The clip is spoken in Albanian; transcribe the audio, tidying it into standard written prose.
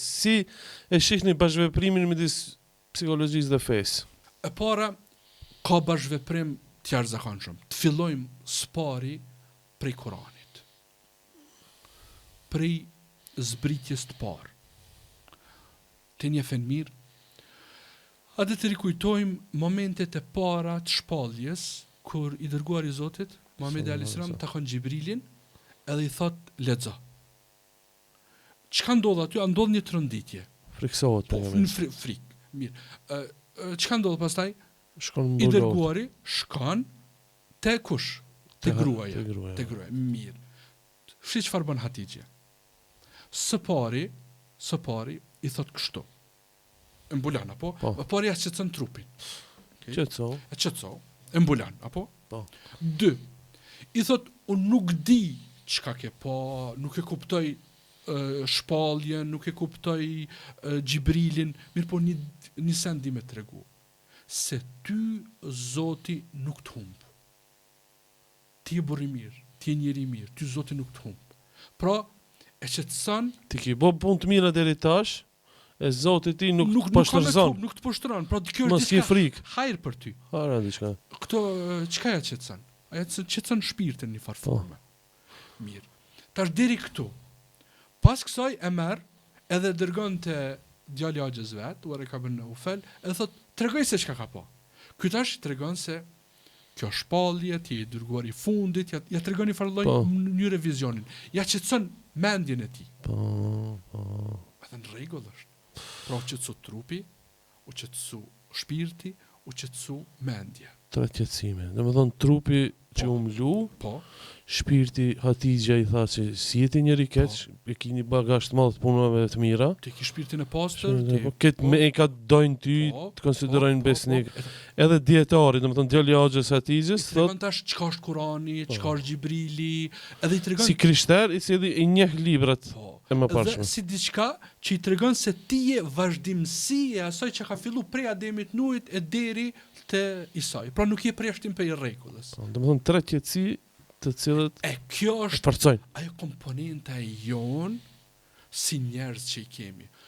Si e shihni bashkëveprimin midis psikologjisë dhe fesë? E para, ka bashkëveprim të jashtëzakonshëm. Të fillojmë spari prej Kuranit. Prej zbritjes të parë. Të njefen mirë. A dhe të rikujtojmë momentet e para të shpalljes, kur i dërguari i Zotit, Muhamedi alayhis salam, takon Xhibrilin, edhe i thot lexo. Çka ndodh aty? A ndodh një tronditje? Friksohet Po, në frik. Mirë. Çka ndodh pastaj? Shkon I dërguari shkon te kush? Te gruaja. Te gruaja. Mirë. Shi çfarë bën Hatixhe? Së pari i thot kështu. Embulan apo? Po. Pari ja shqetëson trupin. Qetso. E qetso. Embulan apo? Po. 2. I thot unë nuk di çka ke po, nuk e kuptoj shpalljen, nuk e kuptoj Xhibrilin, mirë po një send di me tregu. Se ty Zoti nuk të humb. Ti je burr i mirë, ti je njeri i mirë, ty Zoti nuk të humb. Pra, e qetëson, Ti ki bo punë të mira deri tash, e Zoti ti nuk të ka me të poshtërzon. humb, nuk të poshtron. Pra kjo Mos është ke frikë. hajër për ty. Hara diçka. Këto çka ja qetëson? Ajo qetëson shpirtin në farë forme. Mirë. Tash deri këtu. Pas kësaj e merr edhe dërgon te djali Axhës vet, Waraka ibn Ufel, e thot tregoj se çka ka po. Ky tash tregon se kjo shpallje, ti i dërguar i fundit, ja tregon i farë lloj mënyre vizionin. Ja qetëson mendjen e tij. Po. Edhe në rregull është. Pra u qetësu trupi, u qetësu shpirti, u qetësu mendja. Tre qetësime. Domethënë trupi që u mlu, Po, shpirti Hatixha i tha se si jeti njëri keq, e ki një bagazh të madh të punave të mira. ti ke shpirtin e pastër, ti Këtë me e ka dojnë ty, të konsiderojnë besnik. Edhe dietari, domethënë djali i Axhës Hatixhës, thot tregon tash çka është Kurani, çka është Xhibrili, edhe i tregon si krishter i cili i njeh librat po, e më dhe parshme. si diçka që i tregon se ti je vazhdimsi e asaj që ka fillu prej Ademit Nuhit e deri te Isai. Pra nuk je përjashtim për rregullës. Domethënë tre qetësi të cilët E kjo e është përcojnë. ajo komponenta e jon si njerëz që i kemi.